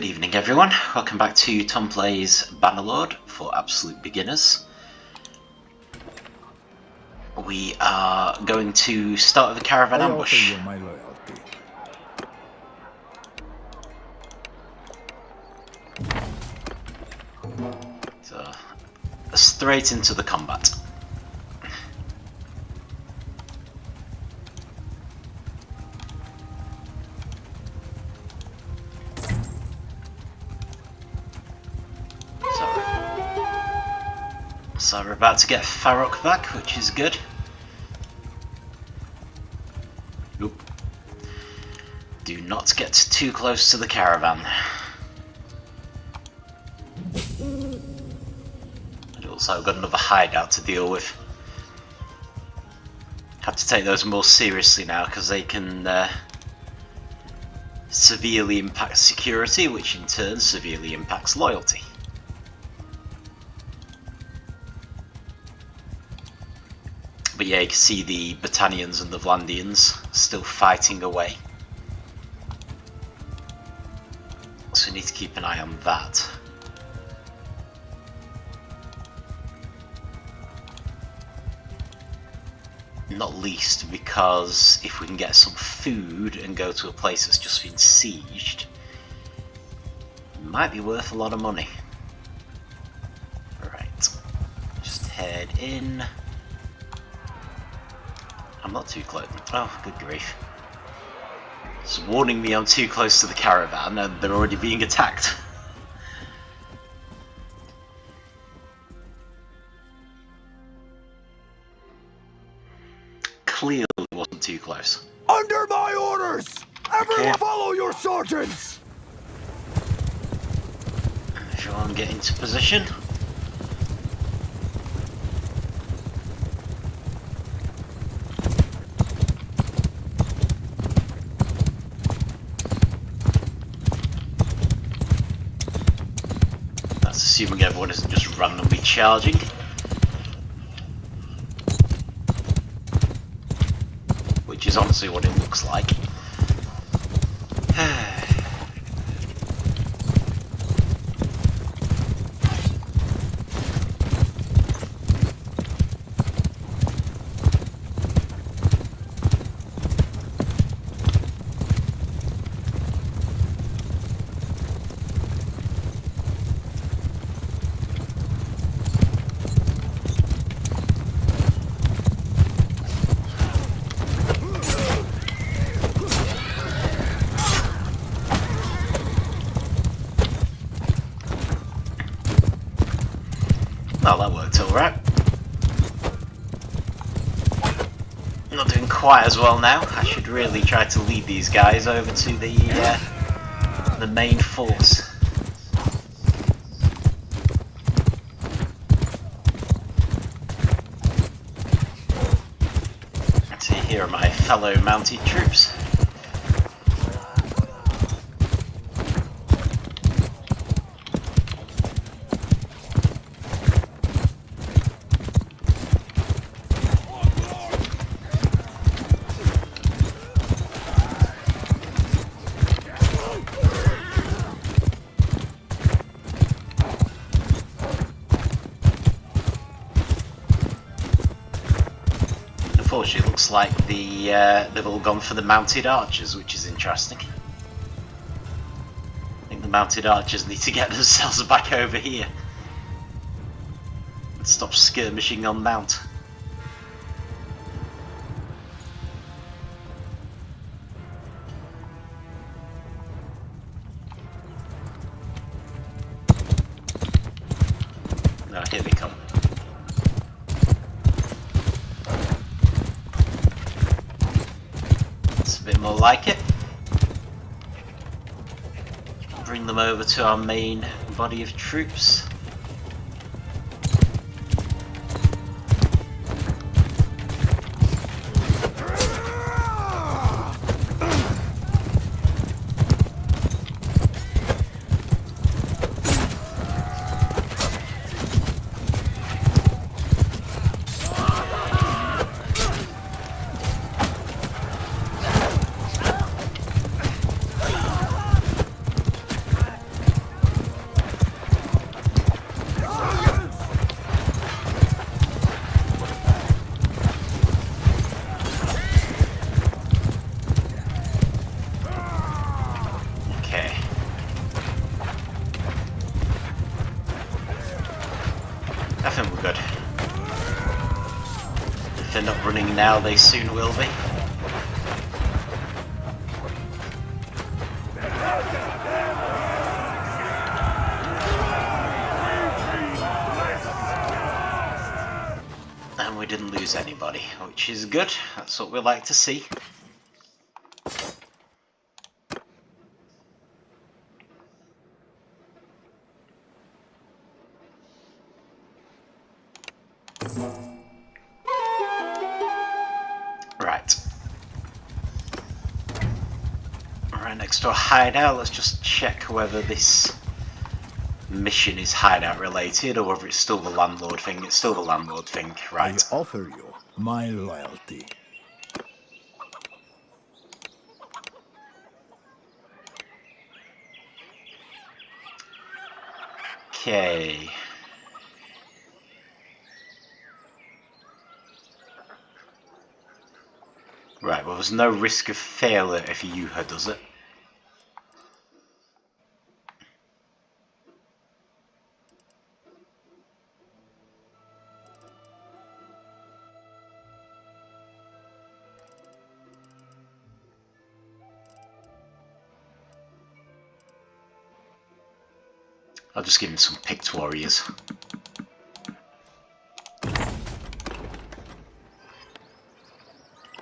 evening everyone, welcome back to Tom Plays Bannerlord for absolute beginners. We are going to start with a caravan ambush. I offer you my loyalty. So, straight into the combat. So we're about to get Farok back, which is good. Oop. Do not get too close to the caravan. And also I've got another hideout to deal with. Have to take those more seriously now because they can severely impact security, which in turn severely impacts loyalty. But yeah, you can see the Battanians and the Vlandians still fighting away. So we need to keep an eye on that. Not least because if we can get some food and go to a place that's just been sieged, it might be worth a lot of money. Right, just head in. I'm not too close. Oh, good grief. It's warning me I'm too close to the caravan and they're already being attacked. Clearly wasn't too close. Under my orders! Everyone Okay. follow your sergeants! Everyone get into position. Assuming everyone isn't just randomly charging. Which is honestly what it looks like. Well, that worked alright. Not doing quite as well now. I should really try to lead these guys over to the main force. See, here are my fellow mounted troops. Unfortunately, it looks like they've all gone for the mounted archers, which is interesting. I think the mounted archers need to get themselves back over here and stop skirmishing on mount. Now here they come. Bit more like it. Bring them over to our main body of troops. now they soon will be. And we didn't lose anybody, which is good. That's what we like to see. Right. Right next to a hideout. Let's just check whether this mission is hideout related or whether it's still the landlord thing. It's still the landlord thing, right? I offer you my loyalty. Okay. Right, well there's no risk of failure if Yuha does it. I'll just give him some picked warriors.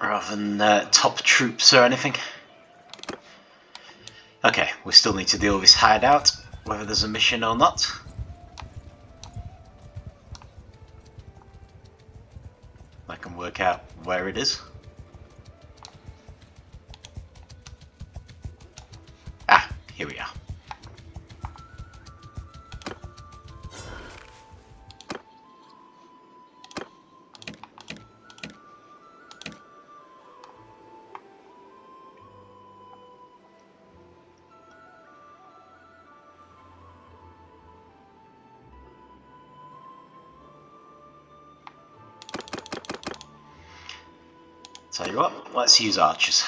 Rather than top troops or anything. Okay, we still need to deal with this hideout, whether there's a mission or not. I can work out where it is. Ah, here we are. Tell you what, let's use archers.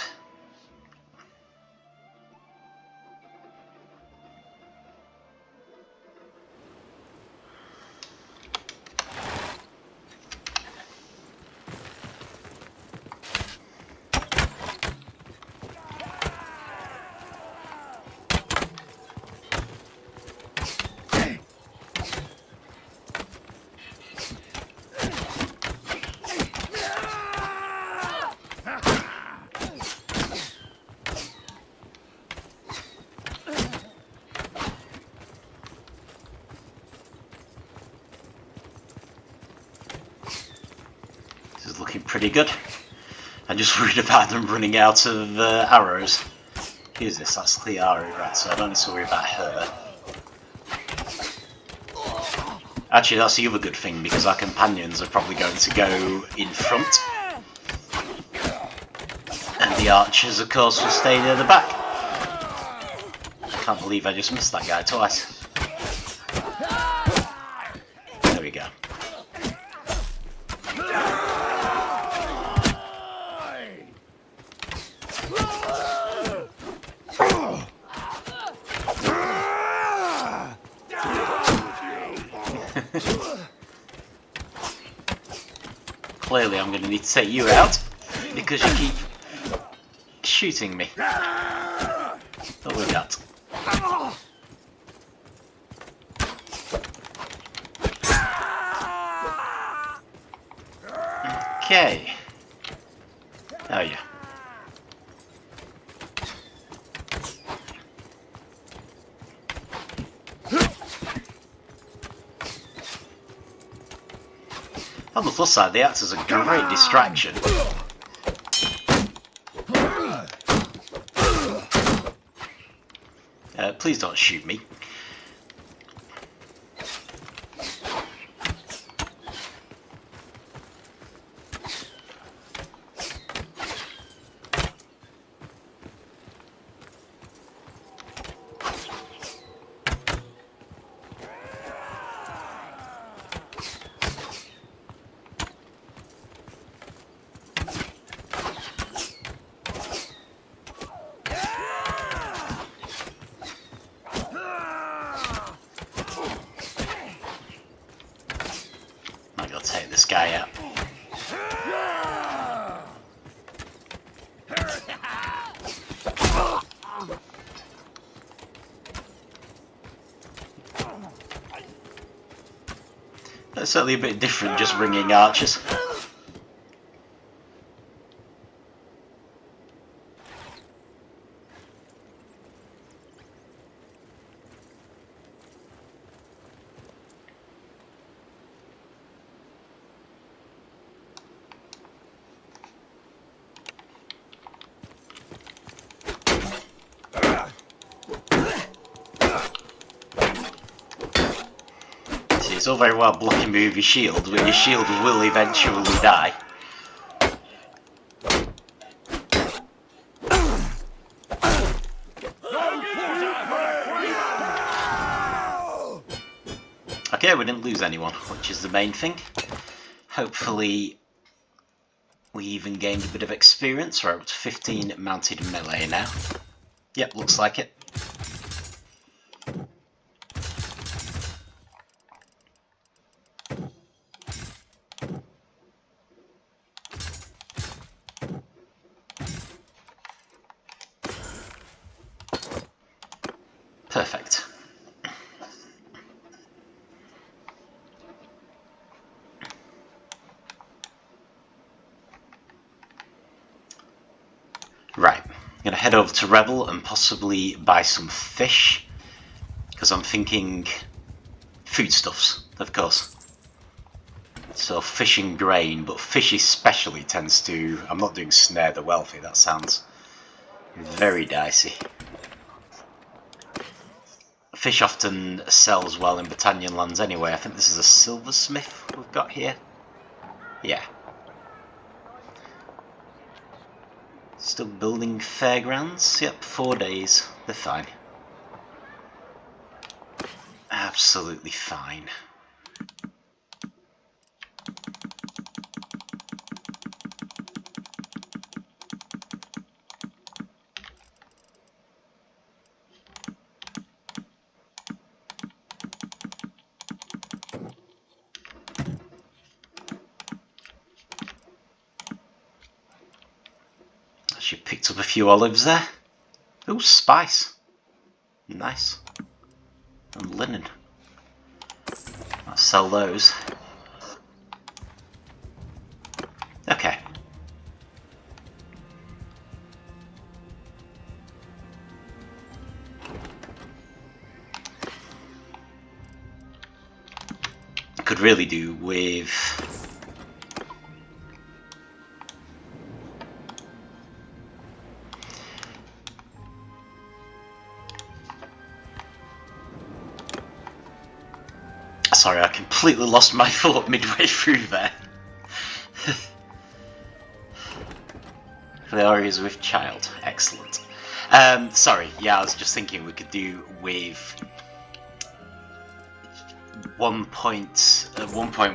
This is looking pretty good. I'm just worried about them running out of arrows. Who's this? That's Liari, right, so I don't need to worry about her. Actually, that's the other good thing, because our companions are probably going to go in front. And the archers, of course, will stay near the back. I can't believe I just missed that guy twice. There we go. Clearly I'm going to need to take you out because you keep shooting me. What we got? Okay. Oh yeah. On the plus side, they act as a great distraction. Please don't shoot me. That's certainly a bit different just ringing archers. It's all very well blocking me with your shield, but your shield will eventually die. Okay, we didn't lose anyone, which is the main thing. Hopefully we even gained a bit of experience. We're up to 15 mounted melee now. Yep, looks like it. Perfect. Right, I'm going to head over to Rebel and possibly buy some fish, because I'm thinking foodstuffs, of course. So fish and grain, but fish especially tends to... I'm not doing snare the wealthy, that sounds very dicey. Fish often sells well in Battanian lands anyway. I think this is a silversmith we've got here. Yeah. Still building fairgrounds? Yep, 4 days. They're fine. Absolutely fine. She picked up a few olives there. Ooh, spice. Nice. And linen. I'll sell those. Okay. I could really do with... Sorry, I completely lost my thought midway through there. Flores with child. Excellent. Sorry, yeah, I was just thinking we could do with one point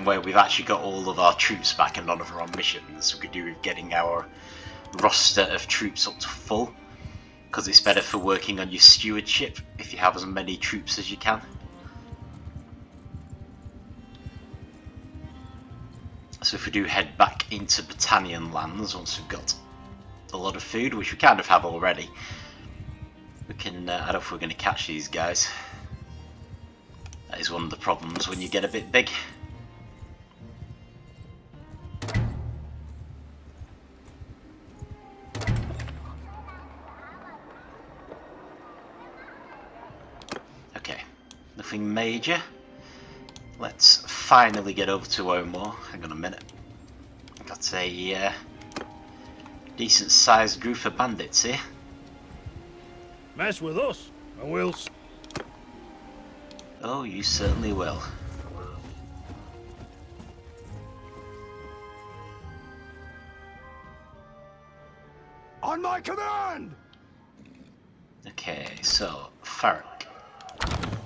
where we've actually got all of our troops back and none of our missions. We could do with getting our roster of troops up to full, because it's better for working on your stewardship if you have as many troops as you can. So if we do head back into Battanian lands once we've got a lot of food, which we kind of have already, we can, I don't know if we're going to catch these guys. That is one of the problems when you get a bit big. Okay, nothing major. Let's finally get over to Omor. Hang on a minute. I've got a decent sized group of bandits here. Mess with us, and we'll... Oh, you certainly will. On my command! Okay, so Farrak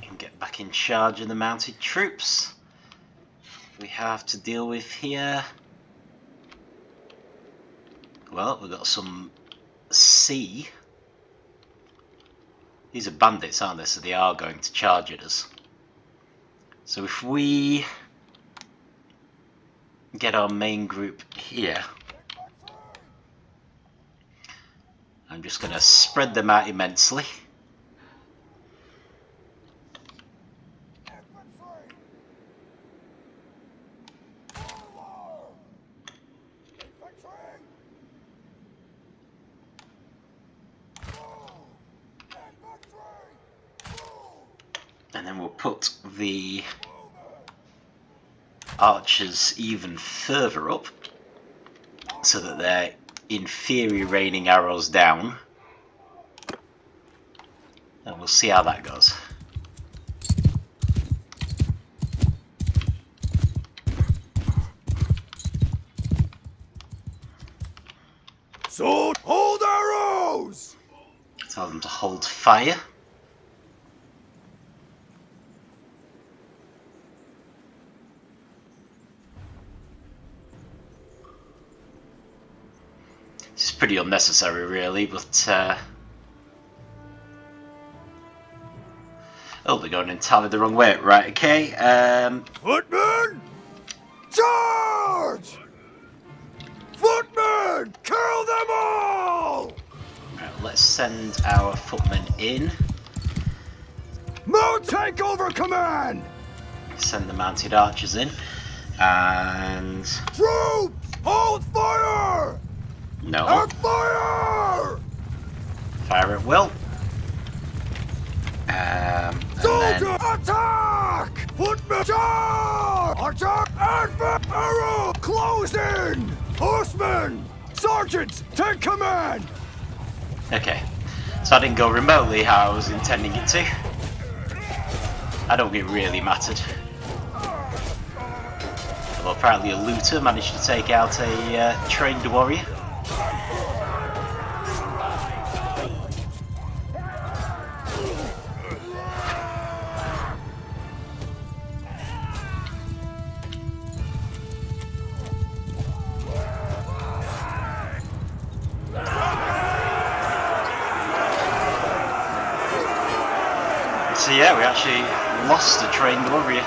can get back in charge of the mounted troops. We have to deal with here. Well, we've got some sea. These are bandits, aren't they? So they are going to charge at us. So if we get our main group here, I'm just going to spread them out immensely. And then we'll put the archers even further up so that they're in theory raining arrows down. And we'll see how that goes. So hold arrows! Tell them to hold fire. It's pretty unnecessary, really, but oh, they're going entirely the wrong way. Right, okay. Footmen! Charge! Footmen! Kill them all! Right, let's send our footmen in. Mount takeover command! Send the mounted archers in. And Troops! Hold fire! no. And fire! Fire at will. And Soldier! then Attack! Footmen! Charge! Attack! And arrow! Close in! Horsemen! Sergeants! Take command! okay. So I didn't go remotely how I was intending it to. I don't think it really mattered. Well, apparently a looter managed to take out a trained warrior. So yeah, we actually lost a trained warrior,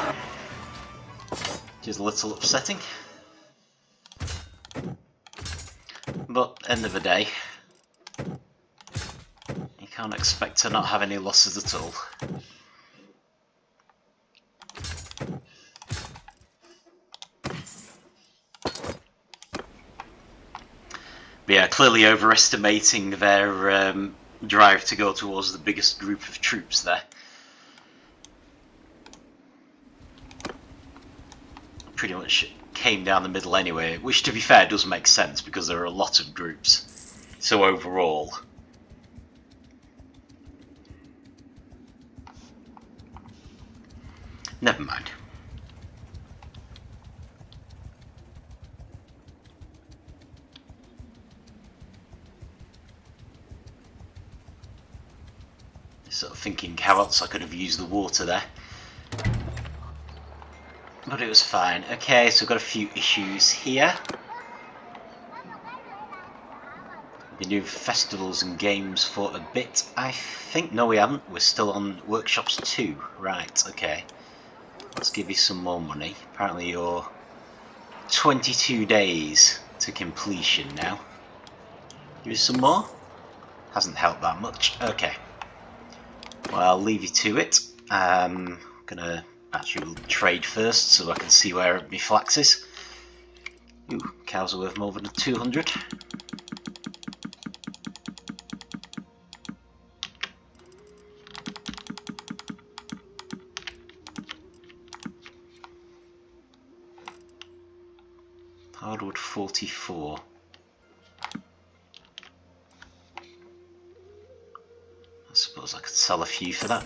which is a little upsetting. But end of the day, you can't expect to not have any losses at all. But yeah, clearly overestimating their drive to go towards the biggest group of troops there. Pretty much came down the middle anyway, which to be fair does make sense because there are a lot of groups. So overall, never mind. Sort of thinking how else I could have used the water there. But it was fine. Okay, so we've got a few issues here. The new festivals and games for a bit, I think. No, we haven't. We're still on workshops 2. Right, okay. Let's give you some more money. Apparently you're 22 days to completion now. Give you some more? Hasn't helped that much. Okay. Well, I'll leave you to it. I'm gonna actually trade first so I can see where my flax is. Ooh, cows are worth more than 200. Hardwood 44. I suppose I could sell a few for that.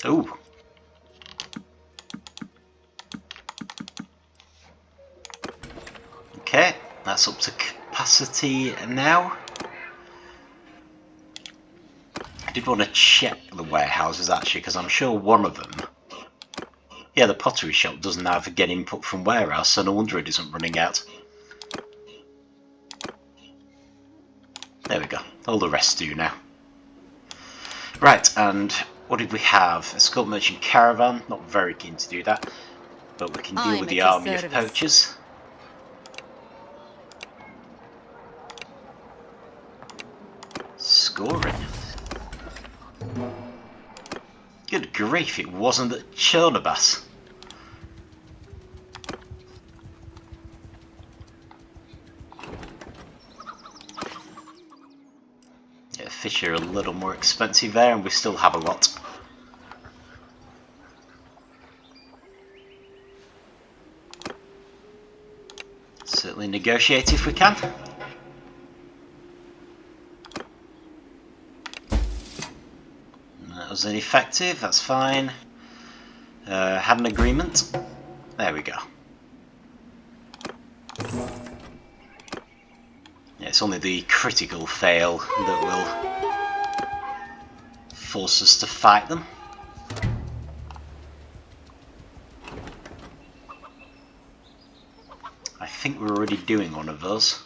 Oh. Okay, that's up to capacity now. I did want to check the warehouses actually, because I'm sure one of them, yeah, the pottery shop doesn't have get input from warehouse, so no wonder it isn't running out. There we go, all the rest do now. Right, and what did we have? Escort merchant caravan, not very keen to do that, but we can deal with the army of poachers. scoring. Good grief, it wasn't at Chernobas. Yeah, fish are a little more expensive there, and we still have a lot. Certainly negotiate if we can. That was ineffective, that's fine. Had an agreement. There we go. Yeah, it's only the critical fail that will force us to fight them. I think we're already doing one of those.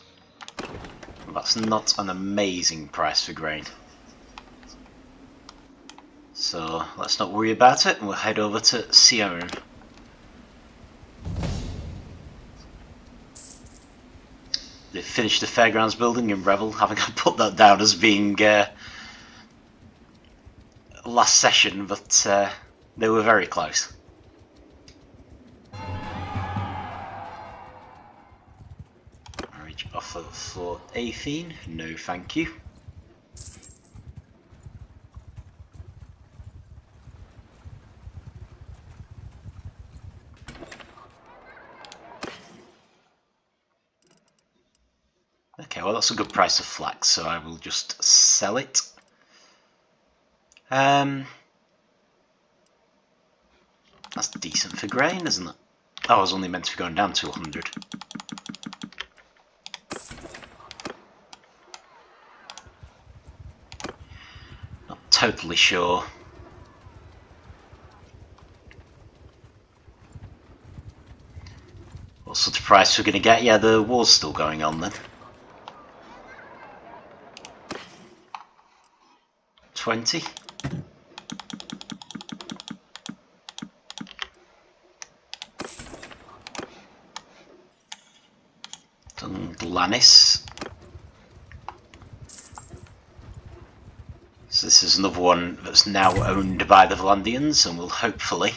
That's not an amazing price for grain. So let's not worry about it, and we'll head over to Sion. They finished the fairgrounds building in Revel, having put that down as being last session, but they were very close. Marriage offer for Athene? No, thank you. Okay, well that's a good price of flax, so I will just sell it. That's decent for grain, isn't it? Oh, I was only meant to be going down to 100. Not totally sure. What sort of price we're going to get? Yeah, the war's still going on then. 20. Glanis. So this is another one that's now owned by the Vlandians and will hopefully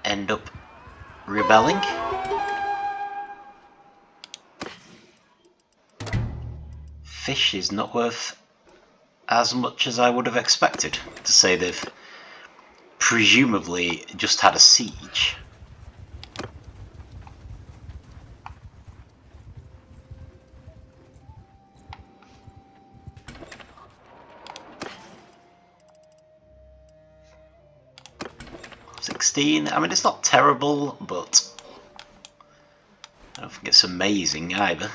end up rebelling. Fish is not worth as much as I would have expected, to say they've presumably just had a siege. I mean, it's not terrible, but I don't think it's amazing either.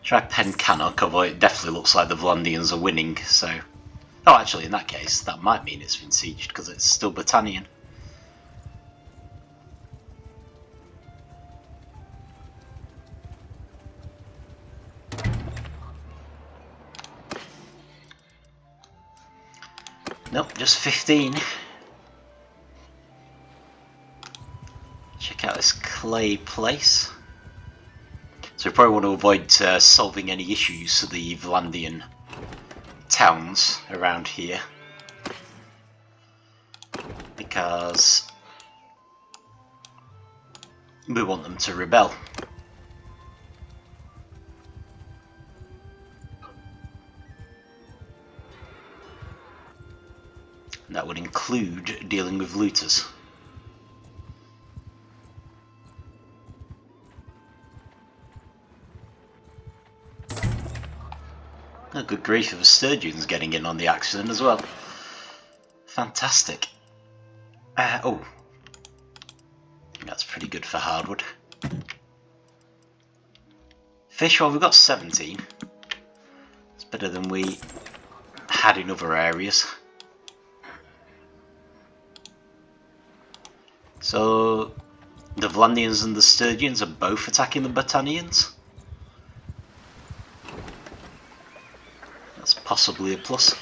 Try Pencannock, although it definitely looks like the Vlandians are winning, so... Oh, actually, in that case, that might mean it's been sieged, because it's still Battanian. Nope, just 15. Check out this clay place. So we probably want to avoid solving any issues to the Vlandian towns around here, because we want them to rebel. And that would include dealing with looters. Oh, good grief, of a Sturgeon's getting in on the accident as well. Fantastic. Oh. That's pretty good for hardwood. Fish, well, we've got 17. It's better than we had in other areas. So, the Vlandians and the Sturgeons are both attacking the Battanians. That's possibly a plus.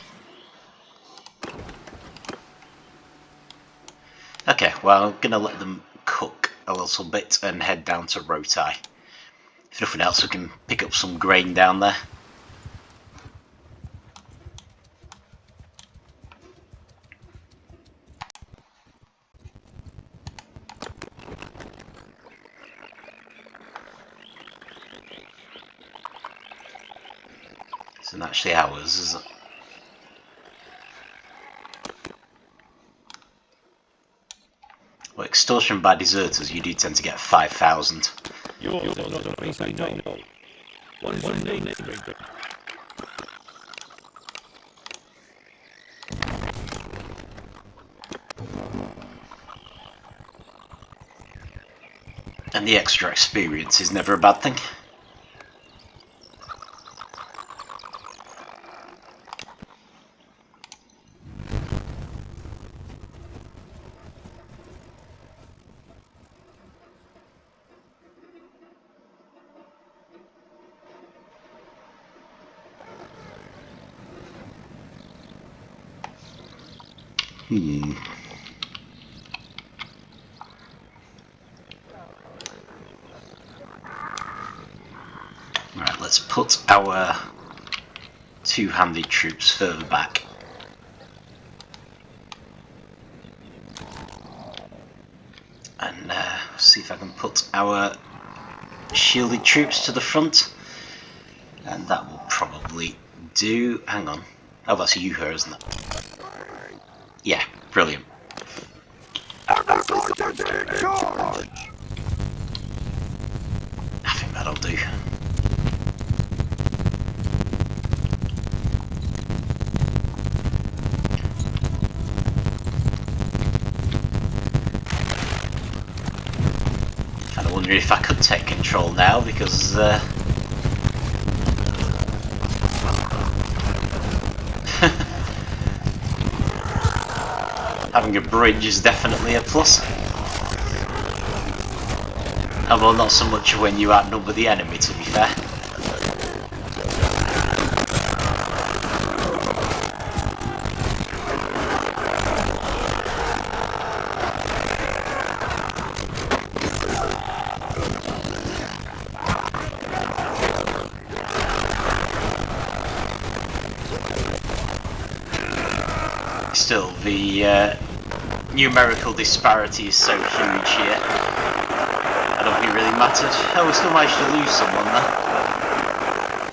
Okay, well, I'm gonna let them cook a little bit and head down to Rotai. If nothing else, we can pick up some grain down there. It's not actually ours, is it? Well, extortion by deserters, you do tend to get 5,000. Yours is not a place I know. What is your name, stranger? And the extra experience is never a bad thing. Right, let's put our two-handed troops further back. And see if I can put our shielded troops to the front. And that will probably do. Hang on. Oh, that's a Yuha, isn't it? Yeah, brilliant. I think that'll do. Kind of wondering if I could take control now, because having a bridge is definitely a plus. Although not so much when you outnumber the enemy, to be fair. Still, the numerical disparity is so huge here. I don't think it really mattered. Oh, we still managed to lose someone there.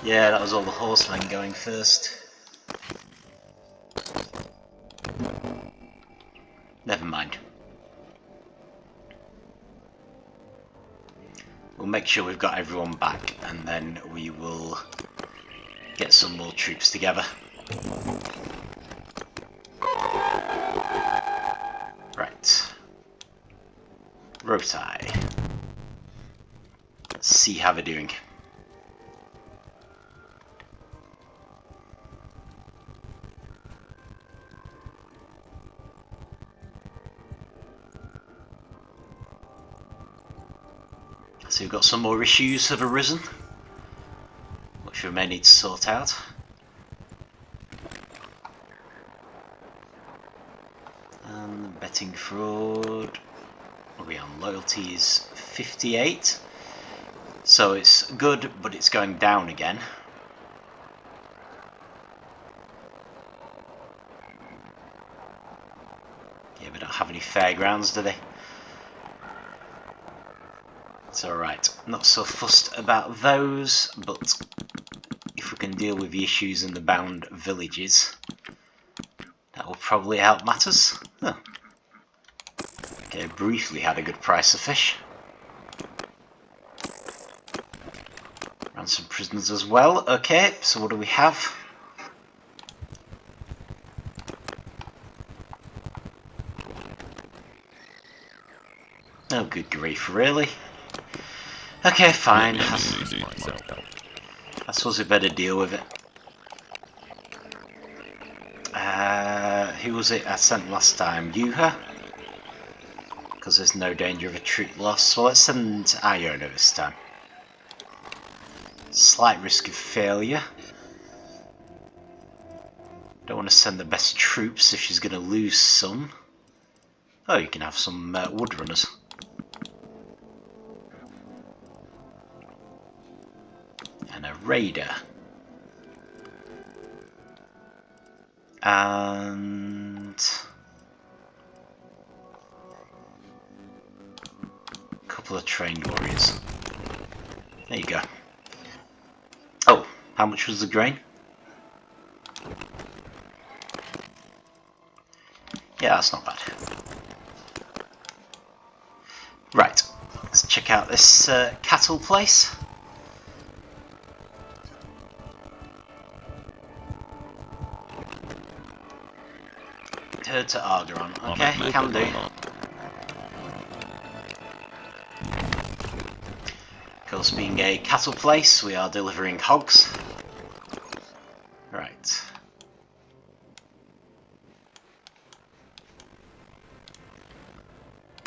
Yeah, that was all the horsemen going first. Never mind. We'll make sure we've got everyone back, and then we will get some more troops together. Right. Rotai. Let's see how they're doing. So we've got some more issues have arisen, which we may need to sort out. And betting fraud, what are we on? Loyalty is 58. So it's good, but it's going down again. Yeah, we don't have any fairgrounds, do they? It's alright. Not so fussed about those, but if we can deal with the issues in the bound villages, that will probably help matters. Oh. Okay, briefly had a good price of fish. Ransom prisoners as well. Okay, so what do we have? Oh, good grief, really? Okay, fine. I suppose we better deal with it. Who was it I sent last time? Yuha? Because there's no danger of a troop loss. So let's send Iona this time. Slight risk of failure. Don't want to send the best troops if she's going to lose some. Oh, you can have some woodrunners. raider. And a couple of trained warriors. There you go. Oh, how much was the grain? Yeah, that's not bad. Right, let's check out this cattle place. Herd to Argeron. Okay, can do. Of course, being a cattle place, we are delivering hogs. Right.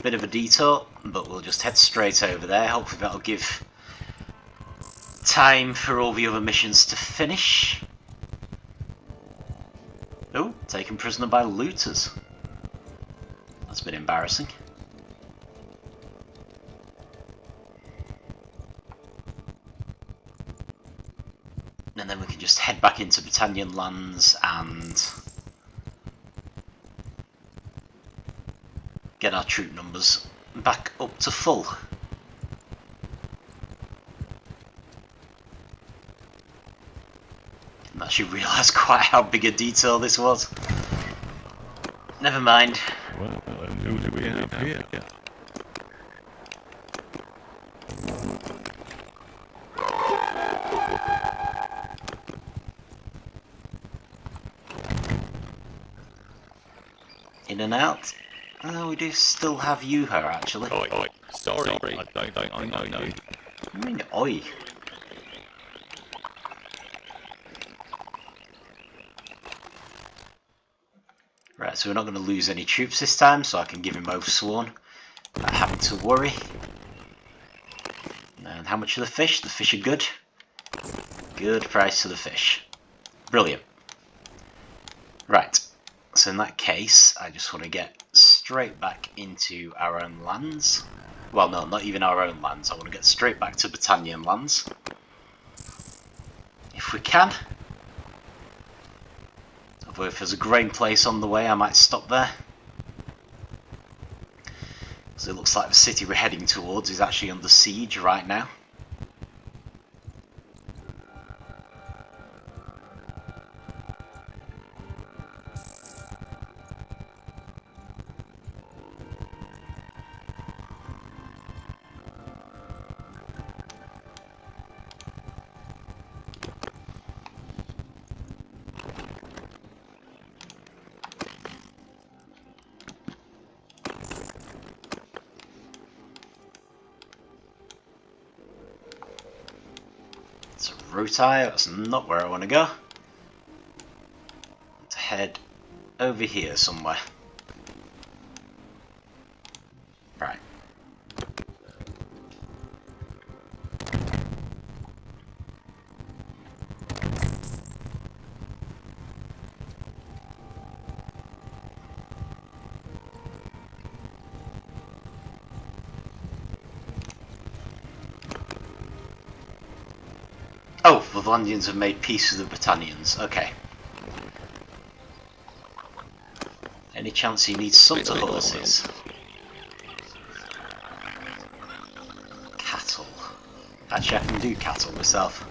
Bit of a detour, but we'll just head straight over there. Hopefully that'll give time for all the other missions to finish. Oh, taken prisoner by looters. That's a bit embarrassing. And then we can just head back into Battanian lands and get our troop numbers back up to full. Didn't actually realise quite how big a detail this was. Never mind. Well, who do we have here? In and out. Oh, we do still have you here, actually. Oi. Sorry, I don't think I know you. I mean, oi. Right, so we're not going to lose any troops this time, so I can give him oath sworn without having to worry. And how much are the fish? The fish are good. Good price for the fish. Brilliant. Right, so in that case, I just want to get straight back into our own lands. Well, no, not even our own lands. I want to get straight back to Battanian lands. If we can. Although if there's a grain place on the way, I might stop there. So it looks like the city we're heading towards is actually under siege right now. Rutai, that's not where I want to go. Let's head over here somewhere. Right. Oh, the Vlandians have made peace with the Battanians. Okay. Any chance he needs sumpter horses? Cattle. Actually, I can do cattle myself.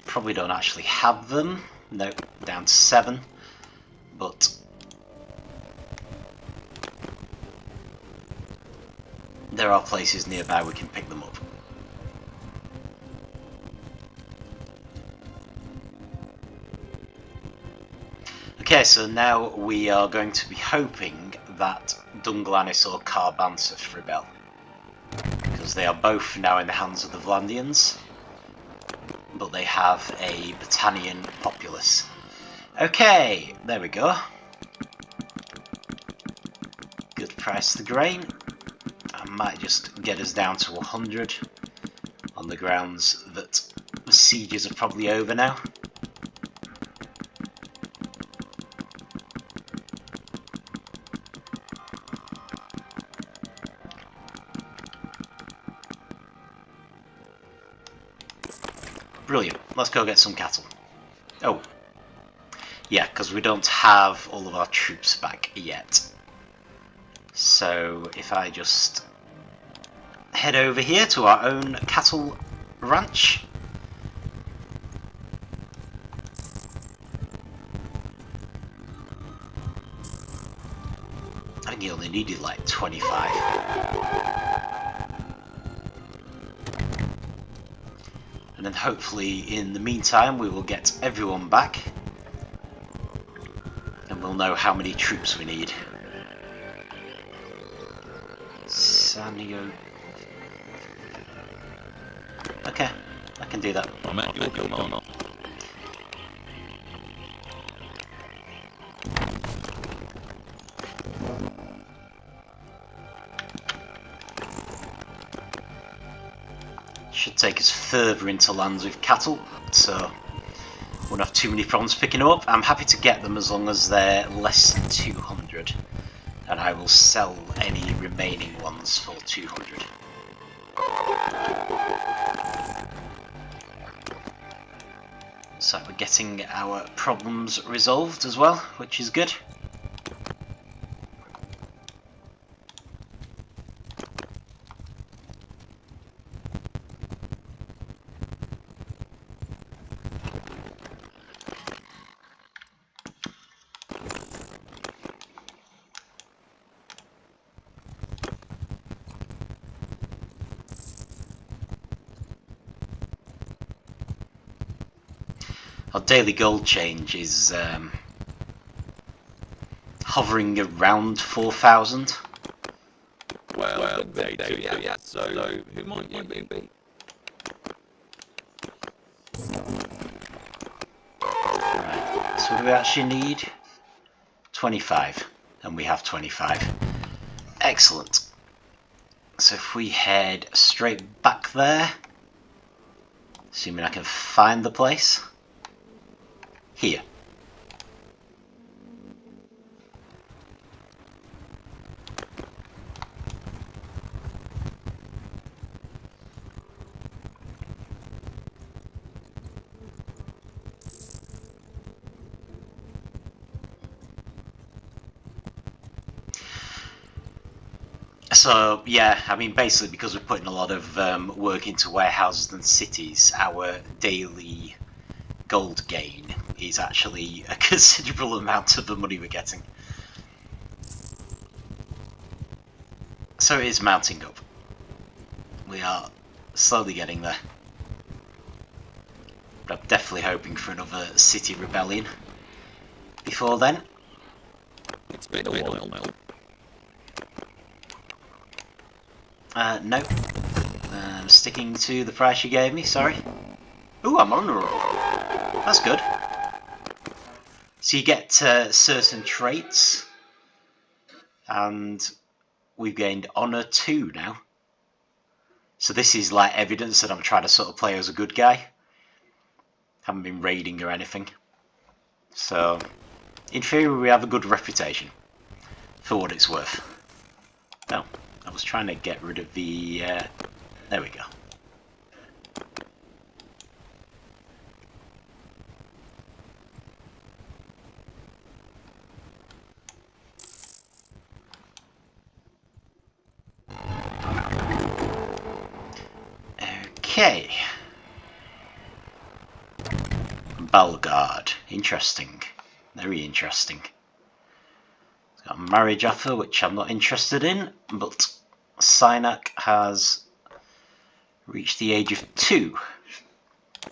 Probably don't actually have them. Nope, down to 7. But there are places nearby we can pick them up. Okay, so now we are going to be hoping that Dunglanis or Carbanthus rebel, because they are both now in the hands of the Vlandians, but they have a Battanian populace. Okay, there we go. Good price for the grain. I might just get us down to 100 on the grounds that the sieges are probably over now. Brilliant. Let's go get some cattle. Oh. Yeah, because we don't have all of our troops back yet. So if I just head over here to our own cattle ranch. I think he only needed like 25. And then hopefully in the meantime we will get everyone back. And we'll know how many troops we need. Sanio. Okay, I can do that. I'm at your command. Should take us further into lands with cattle, so won't have too many problems picking them up. I'm happy to get them as long as they're less than 200, and I will sell any remaining ones for 200. So we're getting our problems resolved as well, which is good. Our daily gold change is hovering around 4,000. Well, they do, yeah. So who might you be? Right. So what do we actually need? 25, and we have 25. Excellent. So if we head straight back there, assuming I can find the place. Here. So yeah, I mean basically because we're putting a lot of work into warehouses and cities, our daily gold gain is actually a considerable amount of the money we're getting. So it is mounting up. We are slowly getting there. But I'm definitely hoping for another city rebellion before then. It's been a while now. No. Sticking to the price you gave me, sorry. Ooh, I'm honourable. That's good. So you get certain traits, and we've gained honour 2 now. So this is like evidence that I'm trying to sort of play as a good guy. Haven't been raiding or anything. So, in theory we have a good reputation, for what it's worth. Oh, I was trying to get rid of the... there we go. Okay. Balgard. Interesting. Very interesting. It's got a marriage offer, which I'm not interested in, but Cynac has reached the age of 2.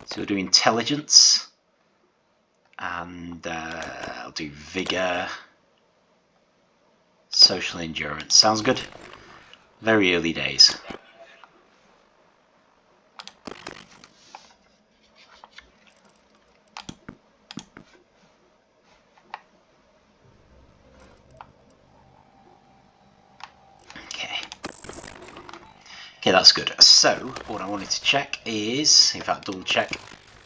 So we'll do intelligence, and I'll do vigour, social endurance. Sounds good. Very early days. Okay, that's good. So, what I wanted to check is, in fact, double check.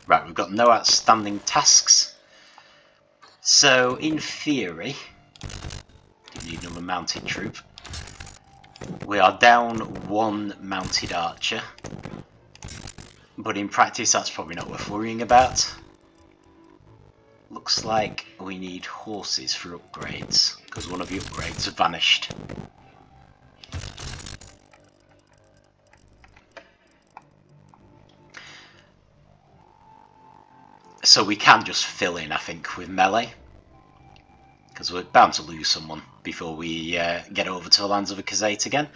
Right, we've got no outstanding tasks. So, in theory, we need another mounted troop. We are down 1 mounted archer. but in practice that's probably not worth worrying about. Looks like we need horses for upgrades, because one of the upgrades have vanished. So we can just fill in, I think, with melee, because we're bound to lose someone before we get over to the lands of the Khazate again.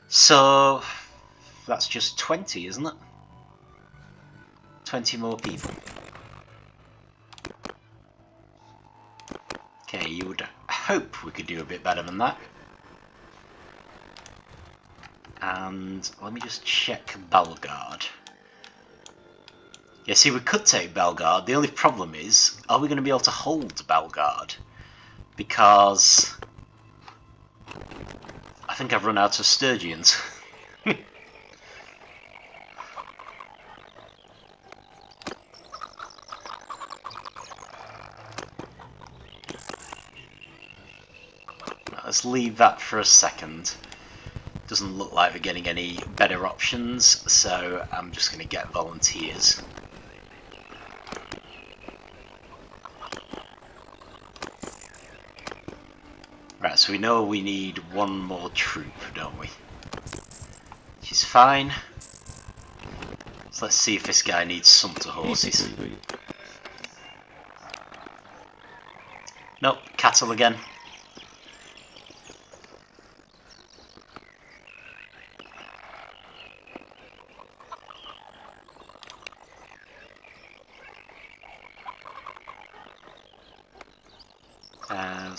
So that's just 20, isn't it? 20 more people. Okay, you would hope we could do a bit better than that. And let me just check Balgard. Yeah, see, we could take Balgard. The only problem is, are we going to be able to hold Balgard? Because I think I've run out of Sturgians. Let's leave that for a second. Doesn't look like we're getting any better options, so I'm just going to get volunteers. Right, so we know we need one more troop, don't we? Which is fine. So let's see if this guy needs sumpter horses. Nope, cattle again.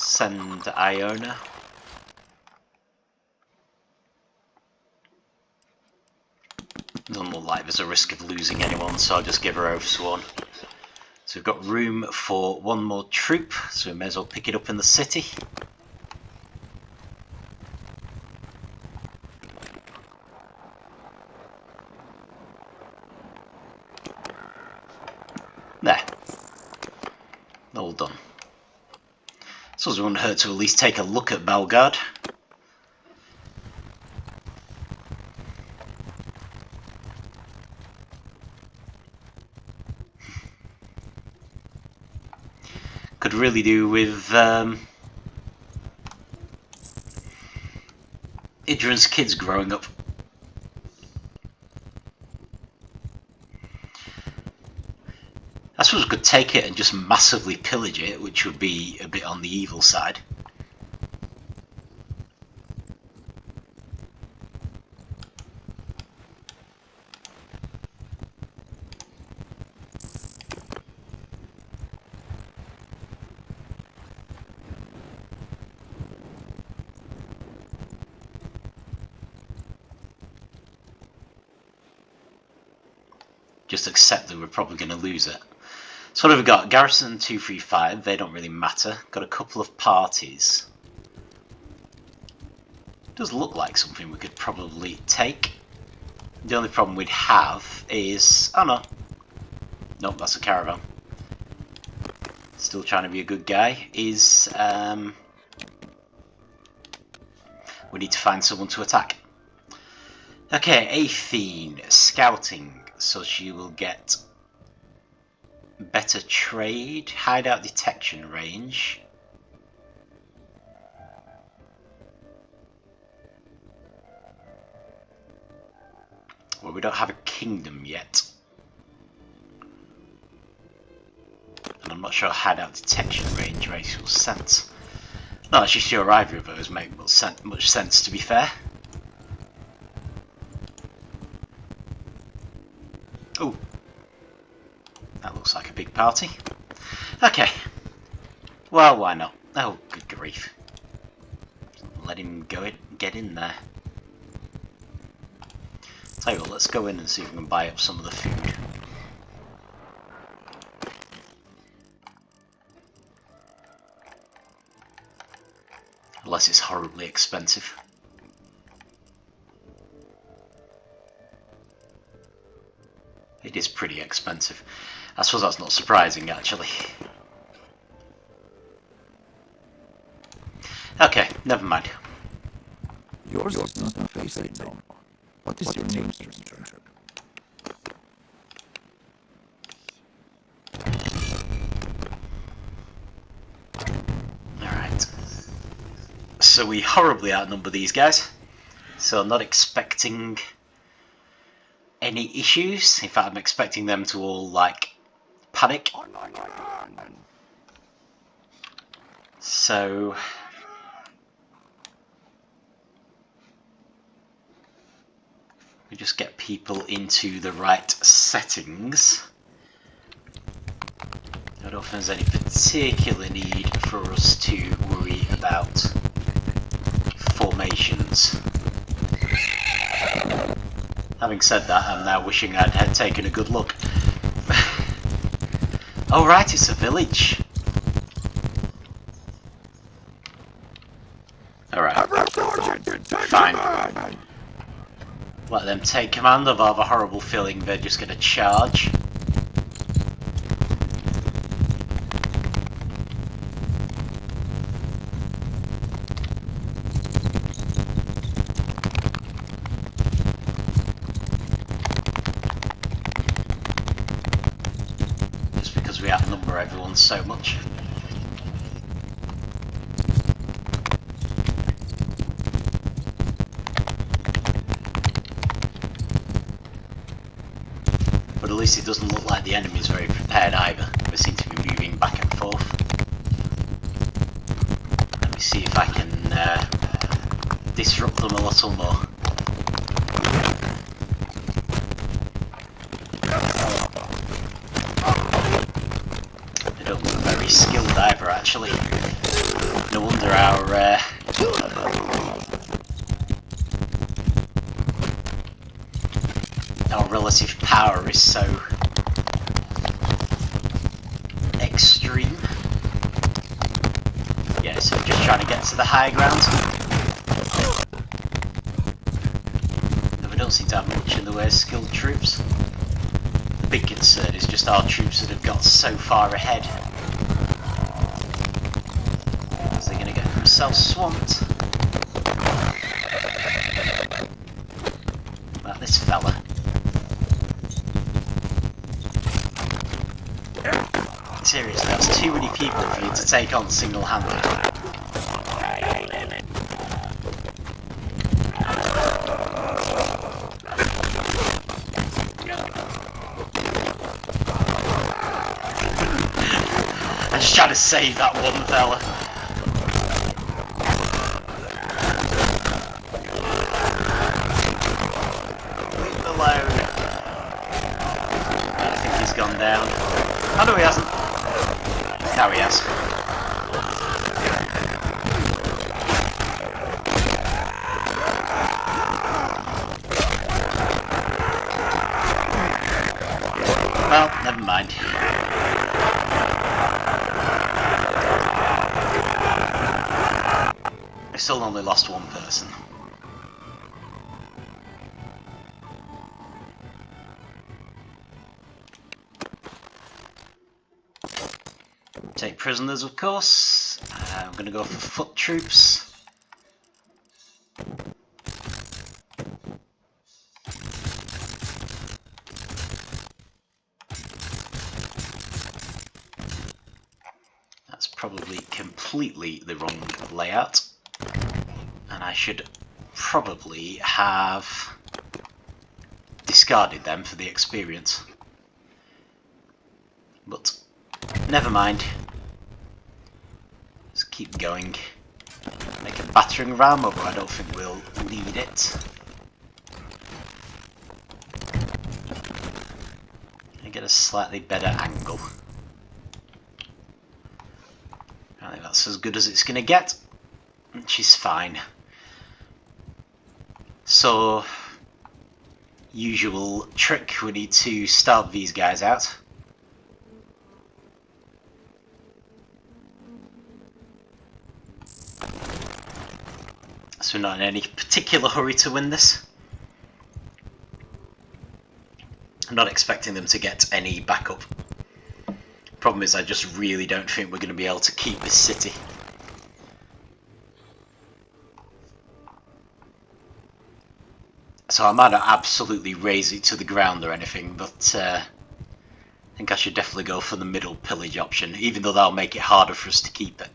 Send Iona. Doesn't look like there's a risk of losing anyone, so I'll just give her Oathsworn. So we've got room for one more troop, so we may as well pick it up in the city. There. All done. So it wouldn't hurt to at least take a look at Balgard. Could really do with Ydwin's kids growing up. I suppose we could take it and just massively pillage it, which would be a bit on the evil side. Just accept that we're probably going to lose it. So what have we got? Garrison 235, they don't really matter. Got a couple of parties. Does look like something we could probably take. The only problem we'd have is... oh no. Nope, that's a caravan. Still trying to be a good guy. Is... we need to find someone to attack. Okay, Athene, scouting. So she will get... better trade, hideout detection range. Well, we don't have a kingdom yet. And I'm not sure hideout detection range makes much sense. Not actually sure either of those make much sense, to be fair. Oh. That looks like a big party. Okay. Well, why not? Oh, good grief. Let him get in there. Tell you what, let's go in and see if we can buy up some of the food. Unless it's horribly expensive. It is pretty expensive. I suppose that's not surprising, actually. Okay, never mind. Yours is not a face I know. What is your name, stranger? So we horribly outnumber these guys. So I'm not expecting any issues. In fact, I'm expecting them to all, like, panic. So we just get people into the right settings. I don't think there's any particular need for us to worry about formations. Having said that, I'm now wishing I had taken a good look. Oh right, it's a village. Alright, fine. Let them take command. I've a horrible feeling they're just going to charge. Just because we outnumber everyone so much. But at least it doesn't look like the enemy is very prepared either. They seem to be moving back and forth. Let me see if I can disrupt them a little more. They don't look very skilled either, actually. No wonder our relative power is so extreme. Yeah, so we're just trying to get to the high ground. And we don't seem to have much in the way of skilled troops. The big concern is just our troops that have got so far ahead. Because they're going to get themselves swamped. Like this fella. Seriously, that's too many people for you to take on single-handed. I'm just trying to save that one fella. Leave him alone. I think he's gone down. Oh no, he hasn't. Now he has. Well, never mind. I still only lost one person. Take prisoners, of course. I'm going to go for foot troops. That's probably completely the wrong layout. And I should probably have discarded them for the experience. But never mind. Let's keep going. Make a battering ram, although I don't think we'll need it. I get a slightly better angle. I think that's as good as it's going to get, which is fine. So, usual trick, we need to starve these guys out. So we're not in any particular hurry to win this. I'm not expecting them to get any backup. Problem is, I just really don't think we're going to be able to keep this city. So I might not absolutely raze it to the ground or anything, but I think I should definitely go for the middle pillage option, even though that'll make it harder for us to keep it.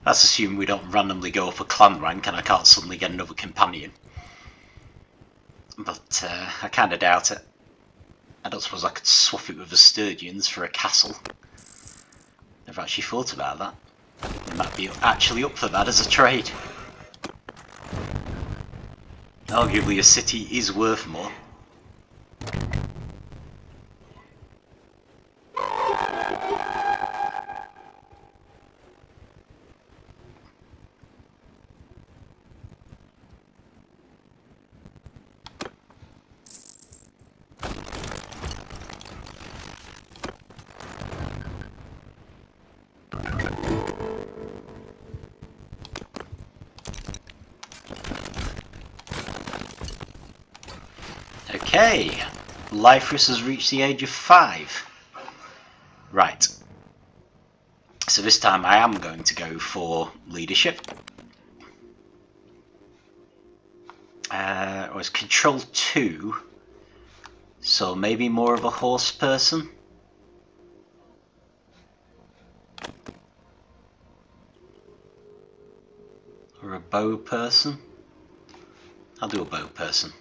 Let's assume we don't randomly go up a clan rank and I can't suddenly get another companion. But I kind of doubt it. I don't suppose I could swap it with the Sturgians for a castle. Never actually thought about that. It might be actually up for that as a trade. Arguably a city is worth more. Okay, Lyfris has reached the age of 5. Right. So this time I am going to go for leadership. Or it's control 2. So maybe more of a horse person. Or a bow person. I'll do a bow person.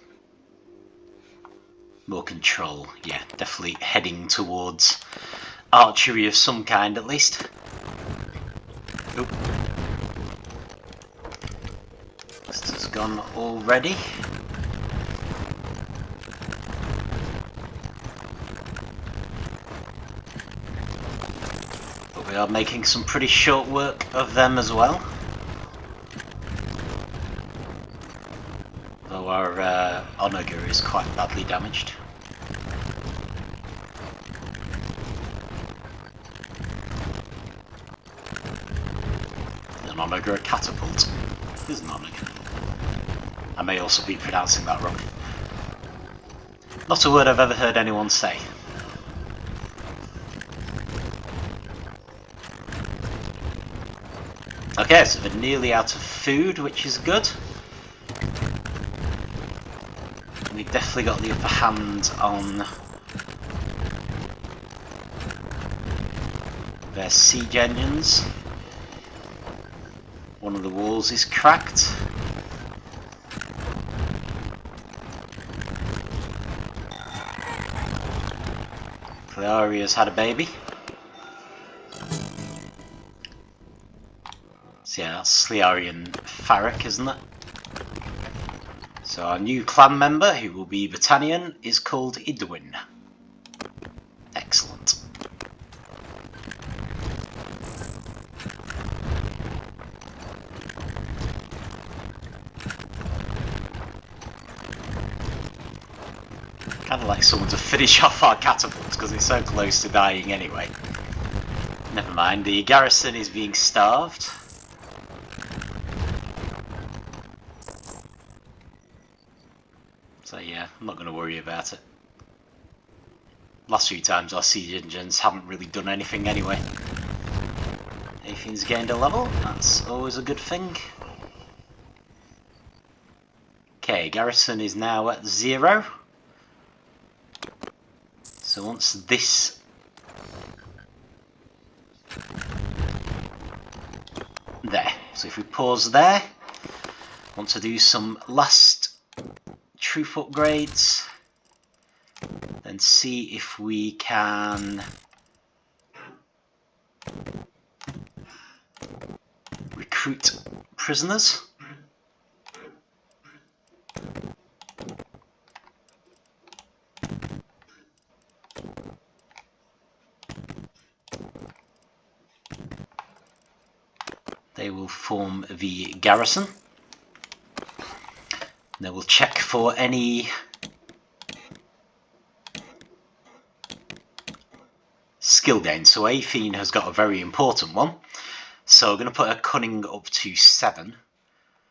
More control, yeah, definitely heading towards archery of some kind at least. Oop. This has gone already. But we are making some pretty short work of them as well. Though our Onager is quite badly damaged. Is an Onager a catapult? It is an Onager. I may also be pronouncing that wrong. Not a word I've ever heard anyone say. Okay, so they're nearly out of food, which is good. We've definitely got the upper hand on their siege engines. One of the walls is cracked. Clearia's had a baby. So yeah, that's Slearian Farrick, isn't it? So our new clan member, who will be Battanian, is called Ydwin. Excellent. Kind of like someone to finish off our catapults because it's so close to dying anyway. Never mind, the garrison is being starved. So yeah, I'm not going to worry about it. Last few times our siege engines haven't really done anything anyway. Anything's gained a level, that's always a good thing. Okay, garrison is now at 0. So once this there, so if we pause there, want to do some last troop upgrades, then see if we can recruit prisoners. They will form the garrison. They will check for any skill gain. So Athene has got a very important one. So we're going to put her cunning up to 7.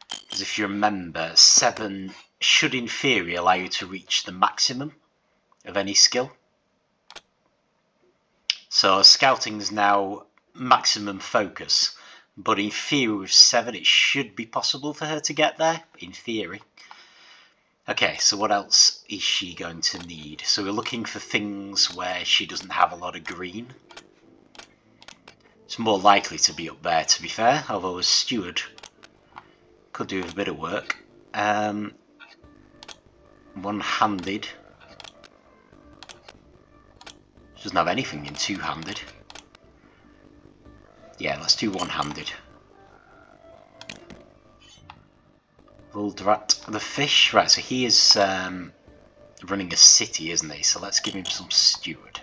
Because if you remember, 7 should in theory allow you to reach the maximum of any skill. So scouting is now maximum focus. But in theory with 7 it should be possible for her to get there, in theory. Okay, so what else is she going to need? So we're looking for things where she doesn't have a lot of green. It's more likely to be up there, to be fair, although a steward could do with a bit of work. One-handed. Doesn't have anything in two-handed. Yeah, let's do one-handed. Vuldrat the fish. Right, so he is running a city, isn't he? So let's give him some steward.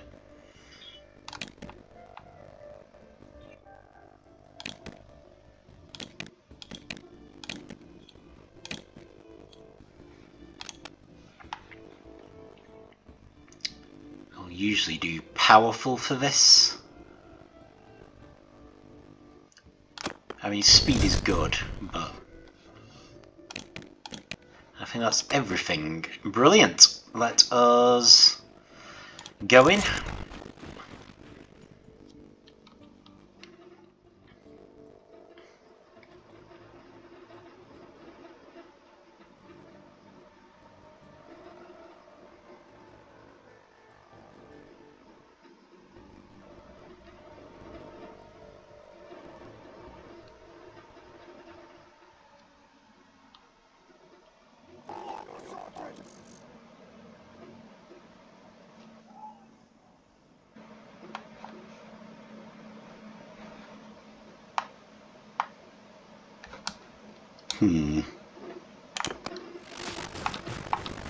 I'll usually do powerful for this. I mean, speed is good, but I think that's everything. Brilliant. Let us go in.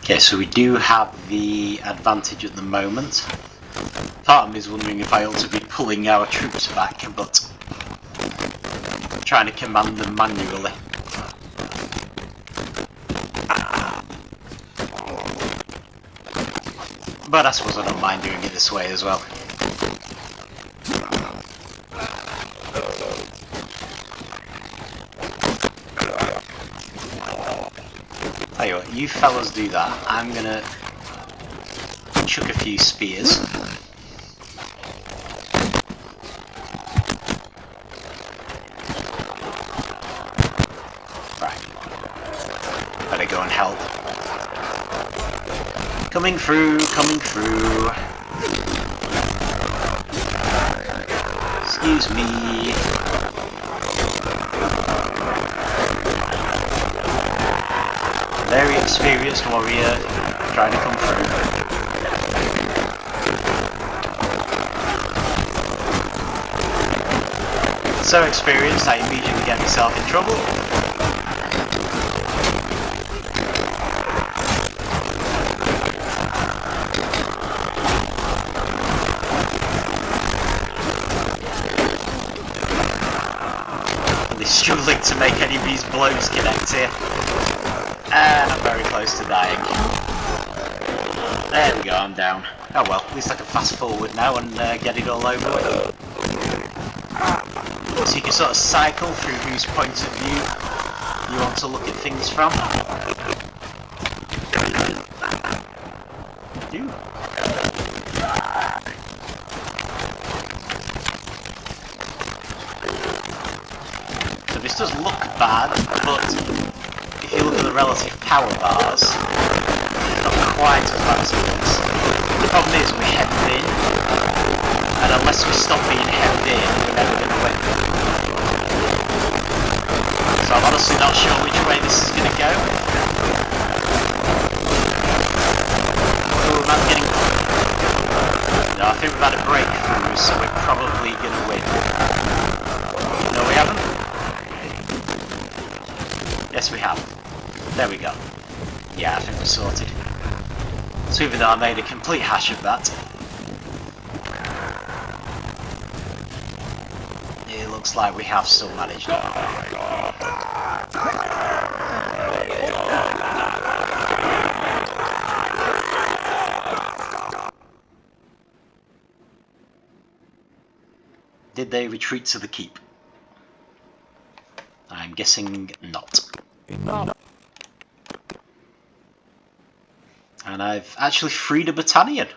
Okay, so we do have the advantage at the moment. Part of me is wondering if I ought to be pulling our troops back, but trying to command them manually. But I suppose I don't mind doing it this way as well. Tell you what, you fellas do that. I'm gonna chuck a few spears. Right. Better go and help. Coming through, coming through. Excuse me. Very experienced warrior trying to come through. So experienced, I immediately get myself in trouble. Really struggling to make any of these blows connect here. And I'm very close to dying. There we go, I'm down. Oh well, at least I can fast forward now and get it all over with. So you can sort of cycle through whose point of view you want to look at things from. Ooh. So this does look bad, but if you look at the relative power bars, it's not quite as bad as it looks. The problem is we're hemmed in, and unless we stop being hemmed in, we're never going to win. So I'm honestly not sure which way this is going to go. Oh, I'm getting... No, I think we've had a breakthrough, so we're probably going to win. No, we haven't? Yes, we have. There we go. Yeah, I think we're sorted. So even though I made a complete hash of that, it looks like we have still managed it. Did they retreat to the keep? I'm guessing not. And I've actually freed a battalion.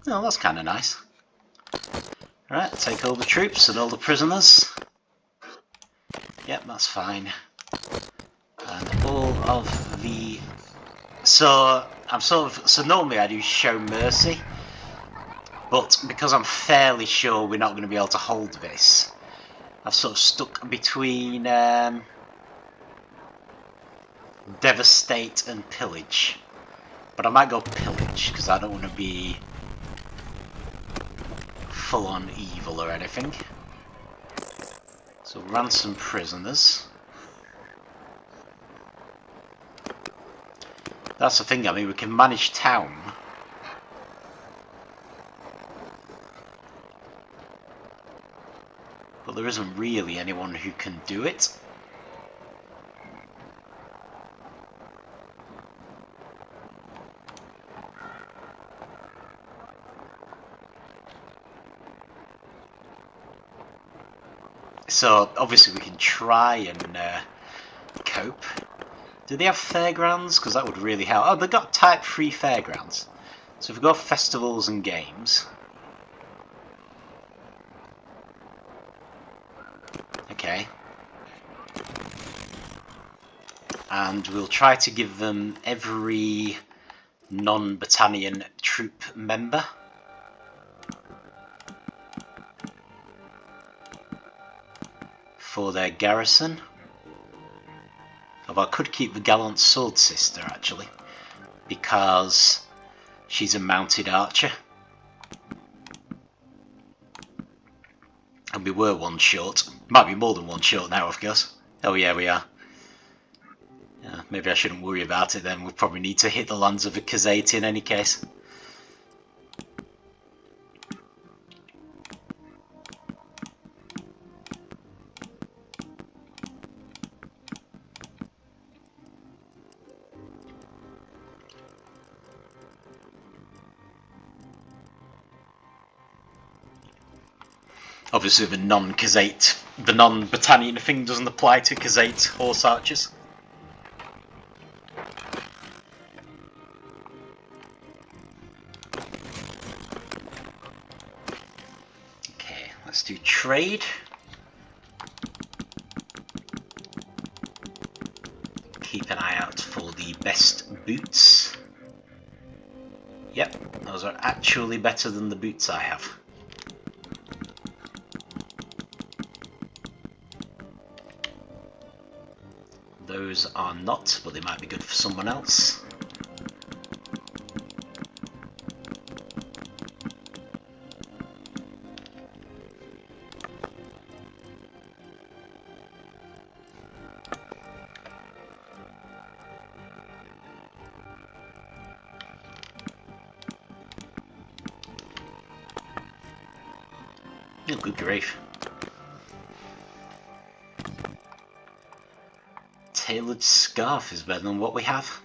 Oh, that's kind of nice. Right, take all the troops and all the prisoners. Yep, that's fine. And all of the... So, I'm sort of... So normally I do show mercy. But because I'm fairly sure we're not going to be able to hold this, I've sort of stuck between devastate and pillage. But I might go pillage because I don't want to be full on evil or anything. So ransom prisoners. That's the thing, I mean we can manage town. But there isn't really anyone who can do it. So obviously we can try and cope. Do they have fairgrounds? Because that would really help. Oh, they've got type 3 fairgrounds. So if we go festivals and games. Okay. And we'll try to give them every non-Battanian troop member. For their garrison. Although I could keep the gallant sword sister actually, because she's a mounted archer. And we were one short. Might be more than one short now, of course. Oh yeah, we are. Maybe I shouldn't worry about it then. We probably need to hit the lands of a Khazate in any case. Obviously the non-Khazate, the non-Battanian thing doesn't apply to Khazate horse archers. Okay, let's do trade. Keep an eye out for the best boots. Yep, those are actually better than the boots I have. Those are not, but they might be good for someone else. Oh, good grief. Tailored scarf is better than what we have.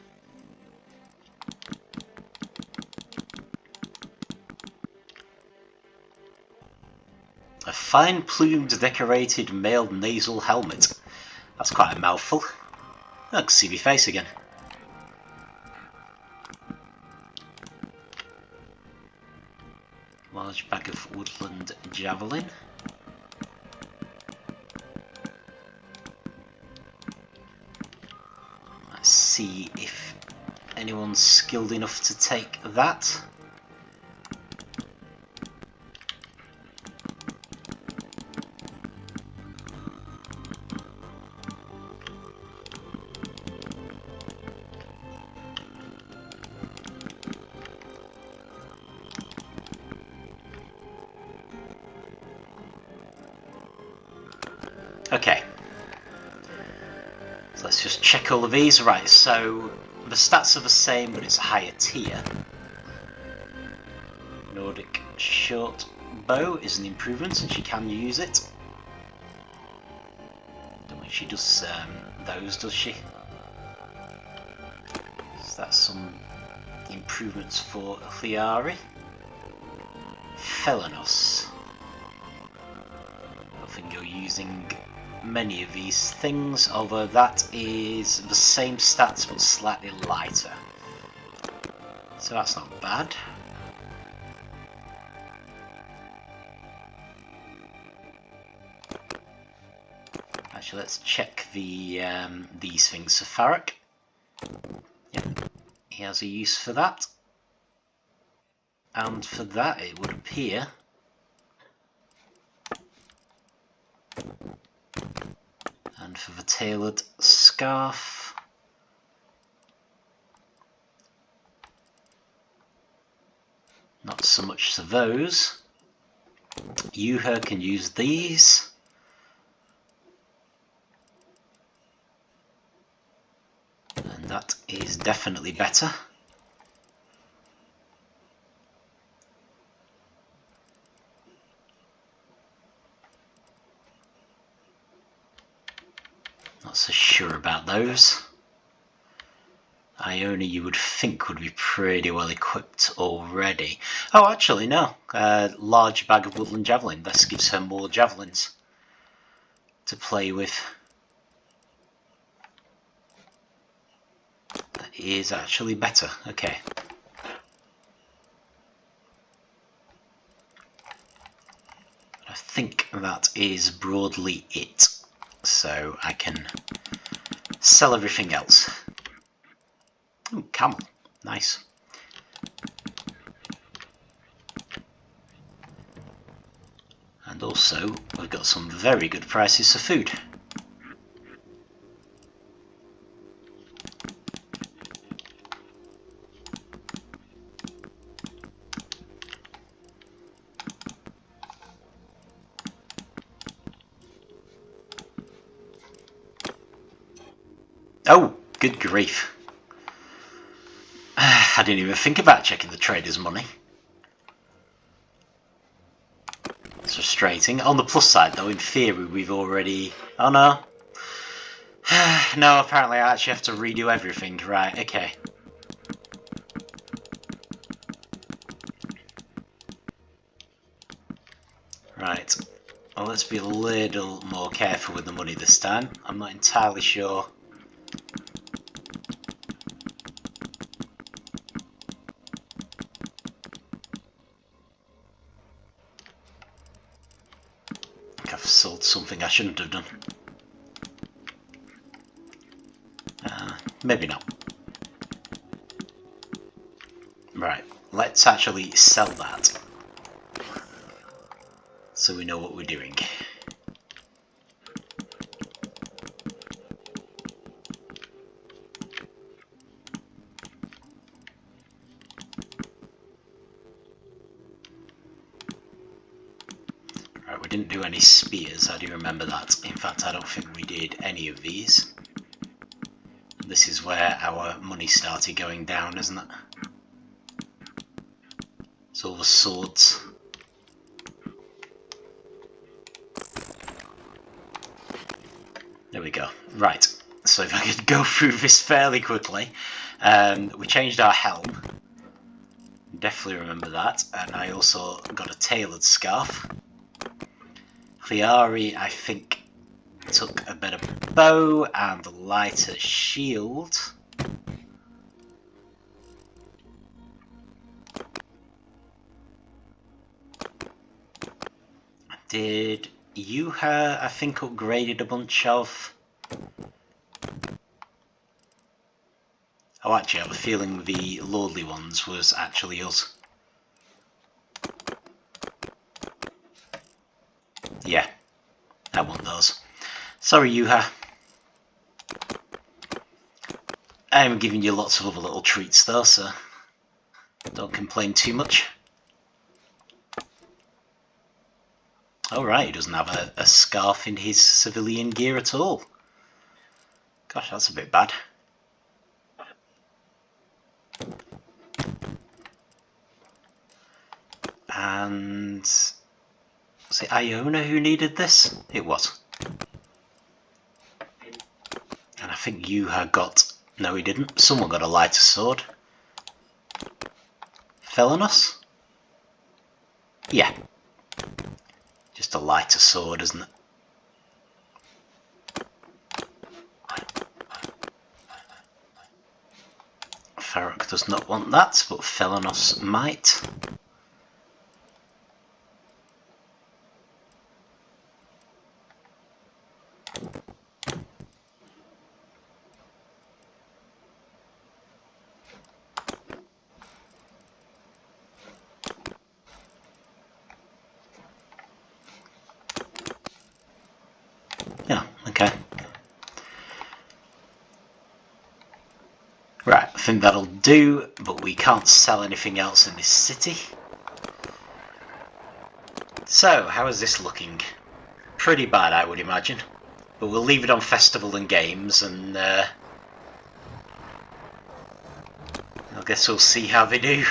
A fine plumed decorated mailed nasal helmet. That's quite a mouthful. I can see my face again. Large bag of woodland javelin. Let's see if anyone's skilled enough to take that. Okay, so let's just check all of these. Right, so the stats are the same, but it's a higher tier. Nordic short bow is an improvement, and she can use it. Don't think she does those, does she? So that's some improvements for Thiari. Felanos. I think you're using many of these things, although that is the same stats but slightly lighter, so that's not bad. Actually, let's check the these things. So Farak, yeah, he has a use for that, And for that, it would appear and for the tailored scarf, not so much to those. Yuha can use these. And that is definitely better. Not so sure about those. Iona, you would think, would be pretty well equipped already. Oh, actually, no. Large bag of woodland javelin. This gives her more javelins to play with. That is actually better. Okay. I think that is broadly it. So I can sell everything else. Ooh, camel. Nice. And also, we've got some very good prices for food. Oh, good grief. I didn't even think about checking the trader's money. It's frustrating. On the plus side though, in theory we've already... Oh no. No, apparently I actually have to redo everything. Right, okay. Right. Well, let's be a little more careful with the money this time. I'm not entirely sure. I've sold something I shouldn't have done. Maybe not. Right, let's actually sell that. So we know what we're doing. Right, we didn't do any spears, I do remember that. In fact, I don't think we did any of these. This is where our money started going down, isn't it? It's all the swords. There we go. Right, so if I could go through this fairly quickly. We changed our helm. Definitely remember that. And I also got a tailored scarf. Cleari, I think, took a better bow and a lighter shield. Did Yuha, I think, upgraded a bunch of... Oh, actually, I have a feeling the lordly ones was actually us. Yeah, I want those. Sorry, Yuha. I'm giving you lots of other little treats though, so don't complain too much. Alright, he doesn't have a scarf in his civilian gear at all. Gosh, that's a bit bad. And... was it Iona who needed this? It was. And I think Yuha got... no, he didn't. Someone got a lighter sword. Felanos? Yeah. Just a lighter sword, isn't it? Farrokh does not want that, but Felanos might. think that'll do, but we can't sell anything else in this city. So, how is this looking? Pretty bad, I would imagine. But we'll leave it on Festival and Games, and I guess we'll see how they do.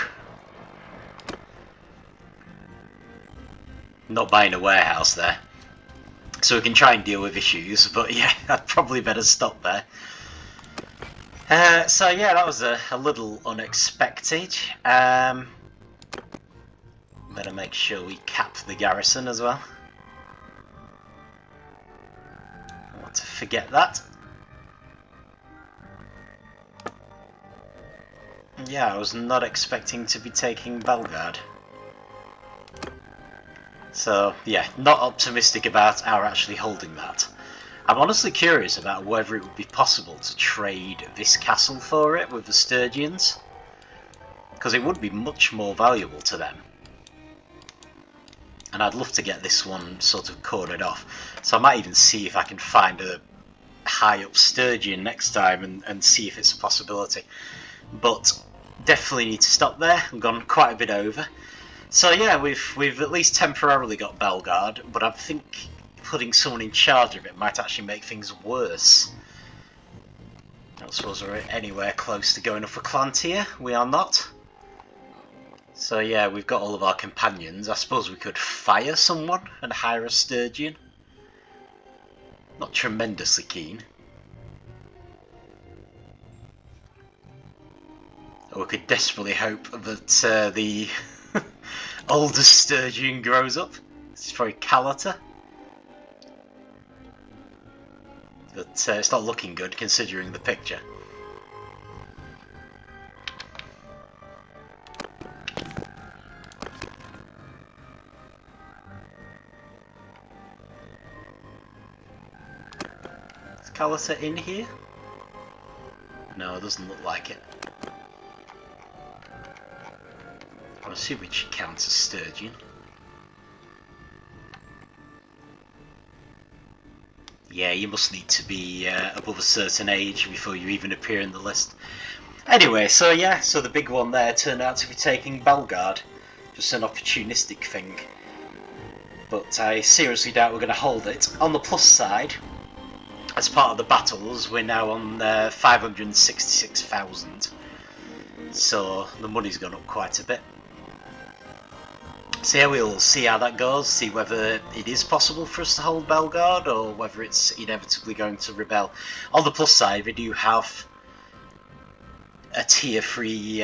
Not buying a warehouse there, so we can try and deal with issues, but yeah, I'd probably better stop there. So yeah, that was a little unexpected. Better make sure we cap the garrison as well. Not to forget that. Yeah, I was not expecting to be taking Balgard. So yeah, not optimistic about our actually holding that. I'm honestly curious about whether it would be possible to trade this castle for it with the Sturgians, because it would be much more valuable to them. And I'd love to get this one sort of cornered off. So I might even see if I can find a high up Sturgian next time and see if it's a possibility. But definitely need to stop there. We've gone quite a bit over. So yeah, we've at least temporarily got Balgard, but I think putting someone in charge of it might actually make things worse. I don't suppose we're anywhere close to going up a clan tier. We are not. So yeah, we've got all of our companions. I suppose we could fire someone and hire a Sturgian. Not tremendously keen. Or we could desperately hope that the oldest Sturgian grows up. This is probably Calata. But it's not looking good considering the picture. Is Calata in here? No, it doesn't look like it. I assume it should count as Sturgian. Yeah, you must need to be above a certain age before you even appear in the list. Anyway, so yeah, so the big one there turned out to be taking Balgard. Just an opportunistic thing. But I seriously doubt we're going to hold it. On the plus side, as part of the battles, we're now on 566,000. So the money's gone up quite a bit. So yeah, we'll see how that goes, see whether it is possible for us to hold Balgard or whether it's inevitably going to rebel. On the plus side, we do have a tier 3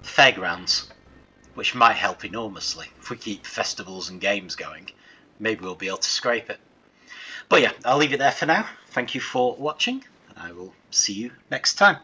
fairgrounds, which might help enormously. If we keep festivals and games going, maybe we'll be able to scrape it. But yeah, I'll leave it there for now. Thank you for watching, and I will see you next time.